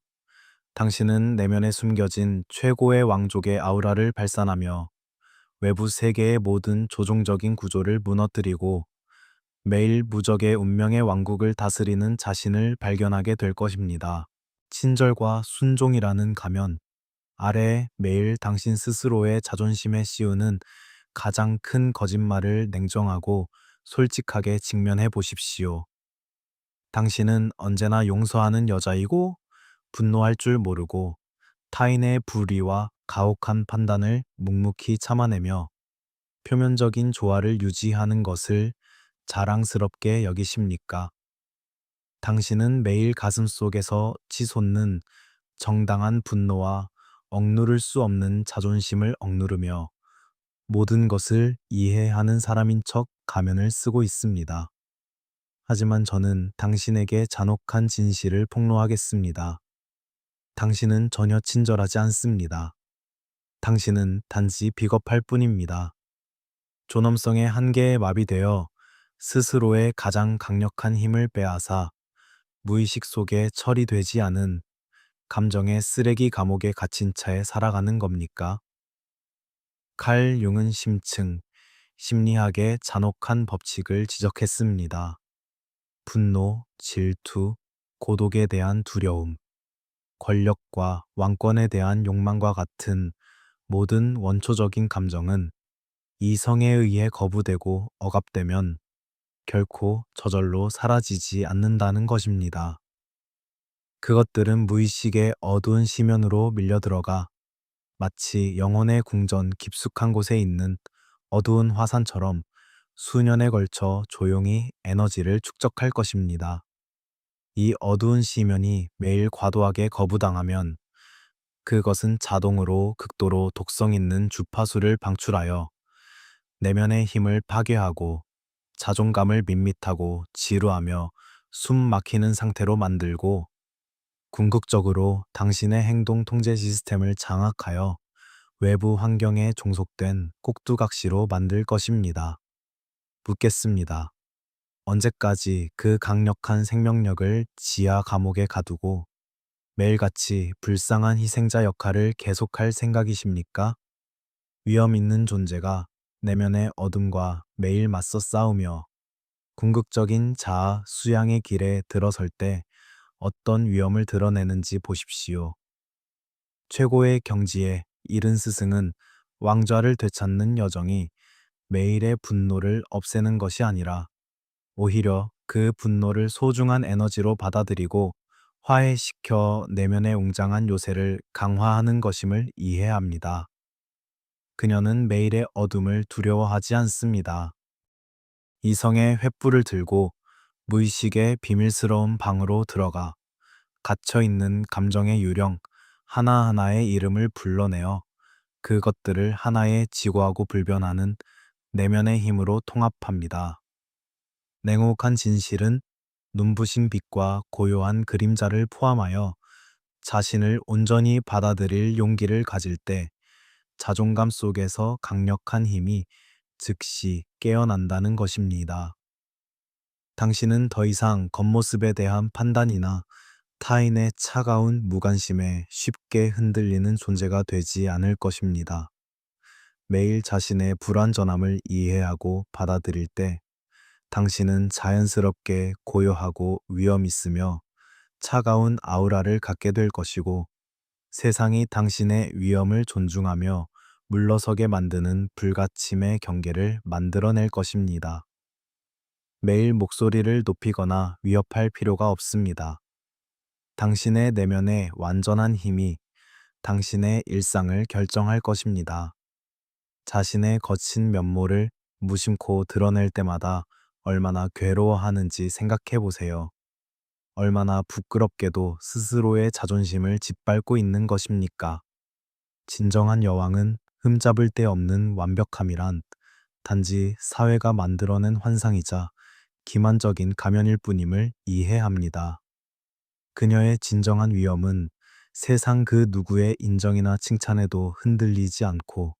당신은 내면에 숨겨진 최고의 왕족의 아우라를 발산하며 외부 세계의 모든 조종적인 구조를 무너뜨리고 매일 무적의 운명의 왕국을 다스리는 자신을 발견하게 될 것입니다. 친절과 순종이라는 가면 아래 매일 당신 스스로의 자존심에 씌우는 가장 큰 거짓말을 냉정하고 솔직하게 직면해 보십시오. 당신은 언제나 용서하는 여자이고 분노할 줄 모르고 타인의 불의와 가혹한 판단을 묵묵히 참아내며 표면적인 조화를 유지하는 것을 자랑스럽게 여기십니까? 당신은 매일 가슴속에서 치솟는 정당한 분노와 억누를 수 없는 자존심을 억누르며 모든 것을 이해하는 사람인 척 가면을 쓰고 있습니다. 하지만 저는 당신에게 잔혹한 진실을 폭로하겠습니다. 당신은 전혀 친절하지 않습니다. 당신은 단지 비겁할 뿐입니다. 존엄성의 한계에 마비되어 스스로의 가장 강력한 힘을 빼앗아 무의식 속에 처리되지 않은 감정의 쓰레기 감옥에 갇힌 채 살아가는 겁니까? 칼 융은 심층, 심리학의 잔혹한 법칙을 지적했습니다. 분노, 질투, 고독에 대한 두려움, 권력과 왕권에 대한 욕망과 같은 모든 원초적인 감정은 이성에 의해 거부되고 억압되면 결코 저절로 사라지지 않는다는 것입니다. 그것들은 무의식의 어두운 심연으로 밀려들어가 마치 영혼의 궁전 깊숙한 곳에 있는 어두운 화산처럼 수년에 걸쳐 조용히 에너지를 축적할 것입니다. 이 어두운 심연이 매일 과도하게 거부당하면 그것은 자동으로 극도로 독성 있는 주파수를 방출하여 내면의 힘을 파괴하고 자존감을 밋밋하고 지루하며 숨 막히는 상태로 만들고 궁극적으로 당신의 행동 통제 시스템을 장악하여 외부 환경에 종속된 꼭두각시로 만들 것입니다. 묻겠습니다. 언제까지 그 강력한 생명력을 지하 감옥에 가두고 매일같이 불쌍한 희생자 역할을 계속할 생각이십니까? 위험 있는 존재가 내면의 어둠과 매일 맞서 싸우며 궁극적인 자아 수양의 길에 들어설 때 어떤 위험을 드러내는지 보십시오. 최고의 경지에 이른 스승은 왕좌를 되찾는 여정이 매일의 분노를 없애는 것이 아니라 오히려 그 분노를 소중한 에너지로 받아들이고 화해시켜 내면의 웅장한 요새를 강화하는 것임을 이해합니다. 그녀는 매일의 어둠을 두려워하지 않습니다. 이성의 횃불을 들고 무의식의 비밀스러운 방으로 들어가 갇혀있는 감정의 유령 하나하나의 이름을 불러내어 그것들을 하나의 지고하고 불변하는 내면의 힘으로 통합합니다. 냉혹한 진실은 눈부신 빛과 고요한 그림자를 포함하여 자신을 온전히 받아들일 용기를 가질 때 자존감 속에서 강력한 힘이 즉시 깨어난다는 것입니다. 당신은 더 이상 겉모습에 대한 판단이나 타인의 차가운 무관심에 쉽게 흔들리는 존재가 되지 않을 것입니다. 매일 자신의 불완전함을 이해하고 받아들일 때 당신은 자연스럽게 고요하고 위험 있으며 차가운 아우라를 갖게 될 것이고 세상이 당신의 위험을 존중하며 물러서게 만드는 불가침의 경계를 만들어낼 것입니다. 매일 목소리를 높이거나 위협할 필요가 없습니다. 당신의 내면의 완전한 힘이 당신의 일상을 결정할 것입니다. 자신의 거친 면모를 무심코 드러낼 때마다 얼마나 괴로워하는지 생각해 보세요. 얼마나 부끄럽게도 스스로의 자존심을 짓밟고 있는 것입니까? 진정한 여왕은 흠잡을 데 없는 완벽함이란 단지 사회가 만들어낸 환상이자 기만적인 가면일 뿐임을 이해합니다. 그녀의 진정한 위엄은 세상 그 누구의 인정이나 칭찬에도 흔들리지 않고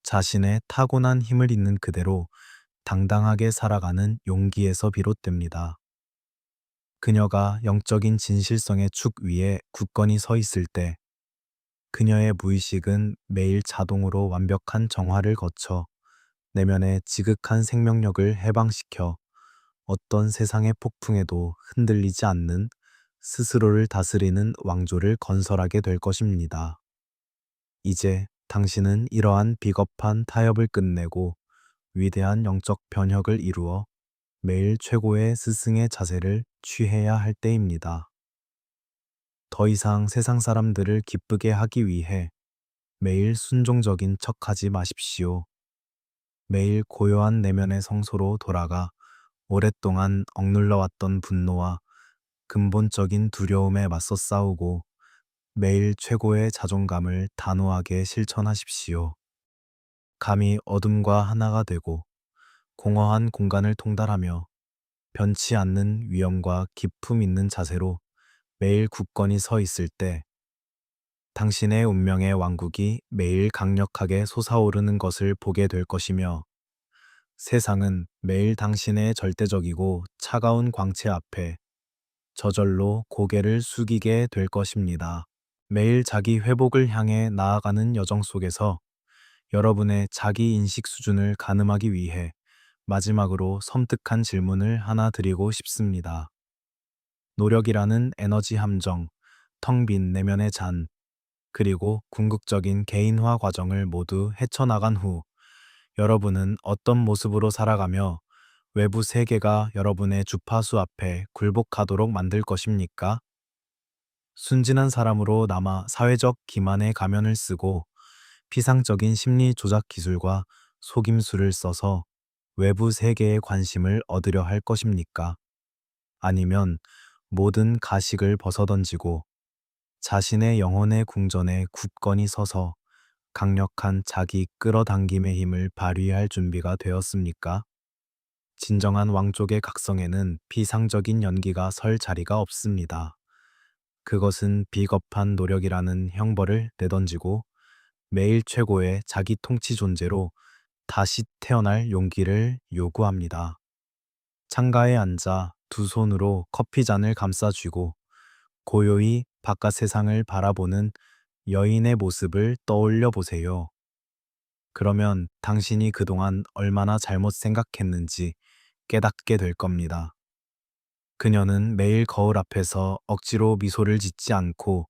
자신의 타고난 힘을 있는 그대로 당당하게 살아가는 용기에서 비롯됩니다. 그녀가 영적인 진실성의 축 위에 굳건히 서 있을 때 그녀의 무의식은 매일 자동으로 완벽한 정화를 거쳐 내면의 지극한 생명력을 해방시켜 어떤 세상의 폭풍에도 흔들리지 않는 스스로를 다스리는 왕조를 건설하게 될 것입니다. 이제 당신은 이러한 비겁한 타협을 끝내고 위대한 영적 변혁을 이루어 매일 최고의 스승의 자세를 취해야 할 때입니다. 더 이상 세상 사람들을 기쁘게 하기 위해 매일 순종적인 척하지 마십시오. 매일 고요한 내면의 성소로 돌아가 오랫동안 억눌러왔던 분노와 근본적인 두려움에 맞서 싸우고 매일 최고의 자존감을 단호하게 실천하십시오. 감히 어둠과 하나가 되고 공허한 공간을 통달하며 변치 않는 위엄과 기품 있는 자세로 매일 굳건히 서 있을 때 당신의 운명의 왕국이 매일 강력하게 솟아오르는 것을 보게 될 것이며 세상은 매일 당신의 절대적이고 차가운 광채 앞에 저절로 고개를 숙이게 될 것입니다. 매일 자기 회복을 향해 나아가는 여정 속에서 여러분의 자기 인식 수준을 가늠하기 위해 마지막으로 섬뜩한 질문을 하나 드리고 싶습니다. 노력이라는 에너지 함정, 텅 빈 내면의 잔, 그리고 궁극적인 개인화 과정을 모두 헤쳐나간 후 여러분은 어떤 모습으로 살아가며 외부 세계가 여러분의 주파수 앞에 굴복하도록 만들 것입니까? 순진한 사람으로 남아 사회적 기만의 가면을 쓰고 피상적인 심리 조작 기술과 속임수를 써서 외부 세계의 관심을 얻으려 할 것입니까? 아니면 모든 가식을 벗어던지고 자신의 영혼의 궁전에 굳건히 서서 강력한 자기 끌어당김의 힘을 발휘할 준비가 되었습니까? 진정한 왕족의 각성에는 비상적인 연기가 설 자리가 없습니다. 그것은 비겁한 노력이라는 형벌을 내던지고 매일 최고의 자기 통치 존재로 다시 태어날 용기를 요구합니다. 창가에 앉아 두 손으로 커피 잔을 감싸 쥐고 고요히 바깥 세상을 바라보는 여인의 모습을 떠올려 보세요. 그러면 당신이 그동안 얼마나 잘못 생각했는지 깨닫게 될 겁니다. 그녀는 매일 거울 앞에서 억지로 미소를 짓지 않고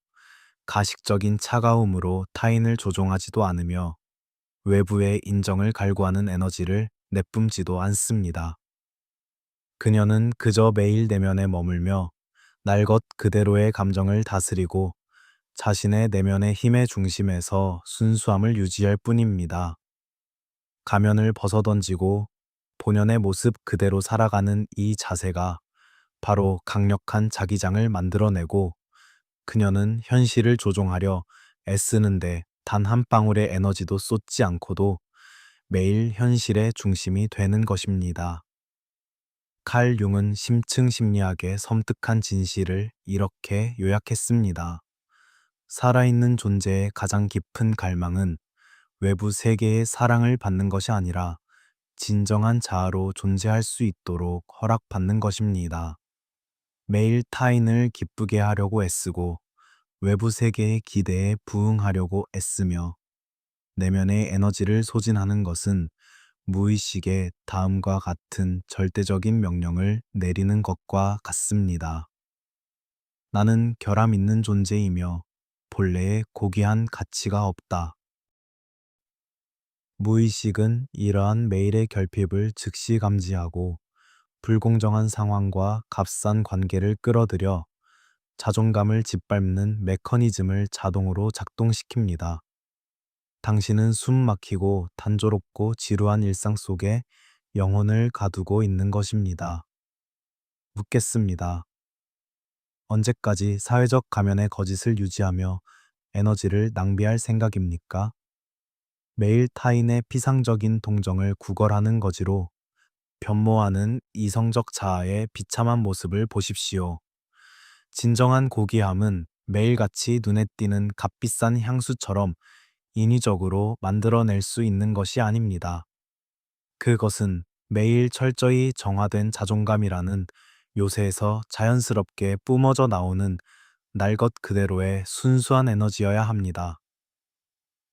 가식적인 차가움으로 타인을 조종하지도 않으며 외부의 인정을 갈구하는 에너지를 내뿜지도 않습니다. 그녀는 그저 매일 내면에 머물며 날 것 그대로의 감정을 다스리고 자신의 내면의 힘의 중심에서 순수함을 유지할 뿐입니다. 가면을 벗어던지고 본연의 모습 그대로 살아가는 이 자세가 바로 강력한 자기장을 만들어내고, 그녀는 현실을 조종하려 애쓰는데 단 한 방울의 에너지도 쏟지 않고도 매일 현실의 중심이 되는 것입니다. 칼 융은 심층 심리학의 섬뜩한 진실을 이렇게 요약했습니다. 살아있는 존재의 가장 깊은 갈망은 외부 세계의 사랑을 받는 것이 아니라 진정한 자아로 존재할 수 있도록 허락받는 것입니다. 매일 타인을 기쁘게 하려고 애쓰고 외부 세계의 기대에 부응하려고 애쓰며 내면의 에너지를 소진하는 것은 무의식의 다음과 같은 절대적인 명령을 내리는 것과 같습니다. 나는 결함 있는 존재이며 본래의 고귀한 가치가 없다. 무의식은 이러한 매일의 결핍을 즉시 감지하고 불공정한 상황과 값싼 관계를 끌어들여 자존감을 짓밟는 메커니즘을 자동으로 작동시킵니다. 당신은 숨 막히고 단조롭고 지루한 일상 속에 영혼을 가두고 있는 것입니다. 묻겠습니다. 언제까지 사회적 가면의 거짓을 유지하며 에너지를 낭비할 생각입니까? 매일 타인의 피상적인 동정을 구걸하는 거지로 변모하는 이성적 자아의 비참한 모습을 보십시오. 진정한 고귀함은 매일같이 눈에 띄는 값비싼 향수처럼 인위적으로 만들어낼 수 있는 것이 아닙니다. 그것은 매일 철저히 정화된 자존감이라는 요새에서 자연스럽게 뿜어져 나오는 날 것 그대로의 순수한 에너지여야 합니다.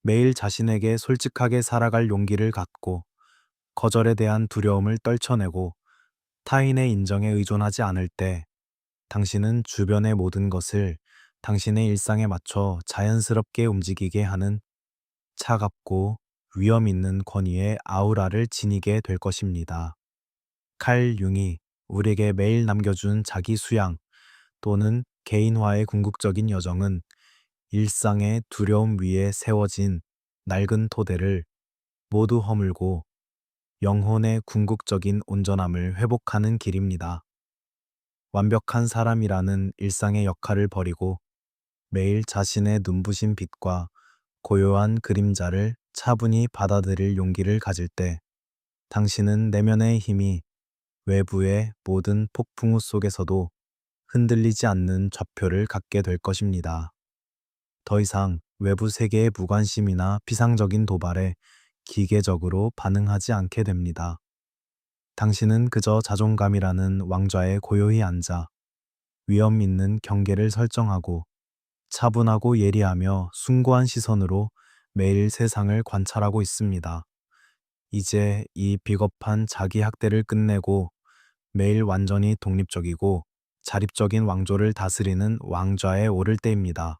매일 자신에게 솔직하게 살아갈 용기를 갖고 거절에 대한 두려움을 떨쳐내고 타인의 인정에 의존하지 않을 때 당신은 주변의 모든 것을 당신의 일상에 맞춰 자연스럽게 움직이게 하는 차갑고 위험 있는 권위의 아우라를 지니게 될 것입니다. 칼 융이 우리에게 매일 남겨준 자기 수양 또는 개인화의 궁극적인 여정은 일상의 두려움 위에 세워진 낡은 토대를 모두 허물고 영혼의 궁극적인 온전함을 회복하는 길입니다. 완벽한 사람이라는 일상의 역할을 버리고 매일 자신의 눈부신 빛과 고요한 그림자를 차분히 받아들일 용기를 가질 때 당신은 내면의 힘이 외부의 모든 폭풍우 속에서도 흔들리지 않는 좌표를 갖게 될 것입니다. 더 이상 외부 세계의 무관심이나 비상적인 도발에 기계적으로 반응하지 않게 됩니다. 당신은 그저 자존감이라는 왕좌에 고요히 앉아 위험 있는 경계를 설정하고 차분하고 예리하며 숭고한 시선으로 매일 세상을 관찰하고 있습니다. 이제 이 비겁한 자기 학대를 끝내고 매일 완전히 독립적이고 자립적인 왕조를 다스리는 왕좌에 오를 때입니다.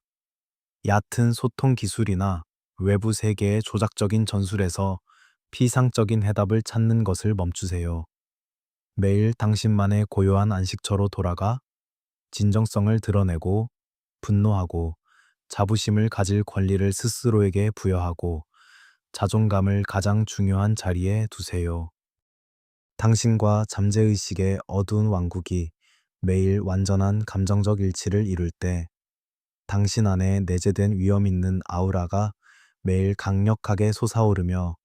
얕은 소통 기술이나 외부 세계의 조작적인 전술에서 피상적인 해답을 찾는 것을 멈추세요. 매일 당신만의 고요한 안식처로 돌아가 진정성을 드러내고 분노하고 자부심을 가질 권리를 스스로에게 부여하고 자존감을 가장 중요한 자리에 두세요. 당신과 잠재의식의 어두운 왕국이 매일 완전한 감정적 일치를 이룰 때 당신 안에 내재된 위험 있는 아우라가 매일 강력하게 솟아오르며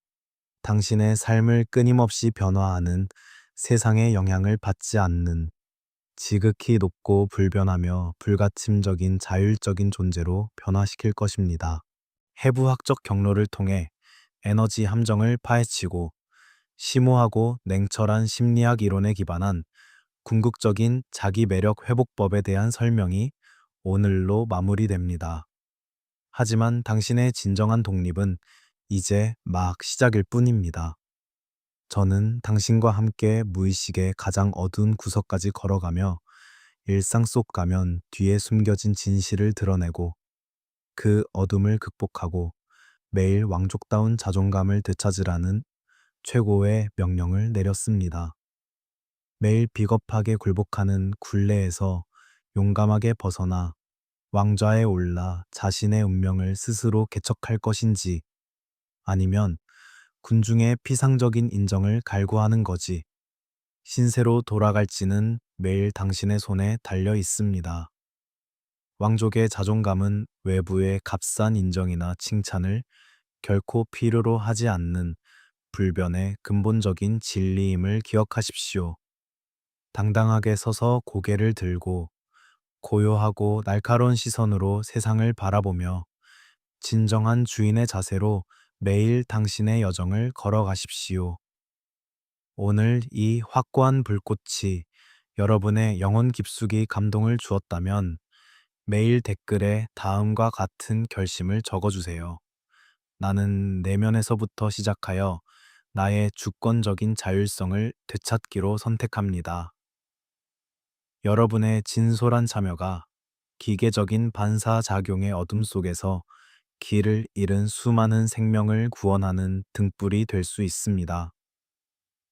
당신의 삶을 끊임없이 변화하는 세상의 영향을 받지 않는 지극히 높고 불변하며 불가침적인 자율적인 존재로 변화시킬 것입니다. 해부학적 경로를 통해 에너지 함정을 파헤치고 심오하고 냉철한 심리학 이론에 기반한 궁극적인 자기 매력 회복법에 대한 설명이 오늘로 마무리됩니다. 하지만 당신의 진정한 독립은 이제 막 시작일 뿐입니다. 저는 당신과 함께 무의식의 가장 어두운 구석까지 걸어가며 일상 속 가면 뒤에 숨겨진 진실을 드러내고 그 어둠을 극복하고 매일 왕족다운 자존감을 되찾으라는 최고의 명령을 내렸습니다. 매일 비겁하게 굴복하는 굴레에서 용감하게 벗어나 왕좌에 올라 자신의 운명을 스스로 개척할 것인지, 아니면 군중의 피상적인 인정을 갈구하는 거지. 신세로 돌아갈지는 매일 당신의 손에 달려 있습니다. 왕족의 자존감은 외부의 값싼 인정이나 칭찬을 결코 필요로 하지 않는 불변의 근본적인 진리임을 기억하십시오. 당당하게 서서 고개를 들고 고요하고 날카로운 시선으로 세상을 바라보며 진정한 주인의 자세로 매일 당신의 여정을 걸어가십시오. 오늘 이 확고한 불꽃이 여러분의 영혼 깊숙이 감동을 주었다면 매일 댓글에 다음과 같은 결심을 적어주세요. 나는 내면에서부터 시작하여 나의 주권적인 자율성을 되찾기로 선택합니다. 여러분의 진솔한 참여가 기계적인 반사작용의 어둠 속에서 길을 잃은 수많은 생명을 구원하는 등불이 될 수 있습니다.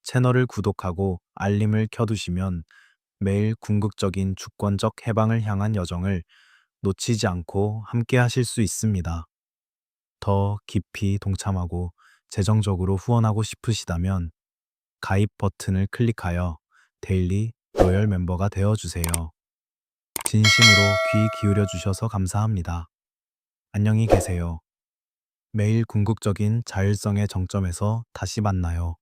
채널을 구독하고 알림을 켜두시면 매일 궁극적인 주권적 해방을 향한 여정을 놓치지 않고 함께 하실 수 있습니다. 더 깊이 동참하고 재정적으로 후원하고 싶으시다면 가입 버튼을 클릭하여 데일리 로열 멤버가 되어주세요. 진심으로 귀 기울여 주셔서 감사합니다. 안녕히 계세요. 매일 궁극적인 자율성의 정점에서 다시 만나요.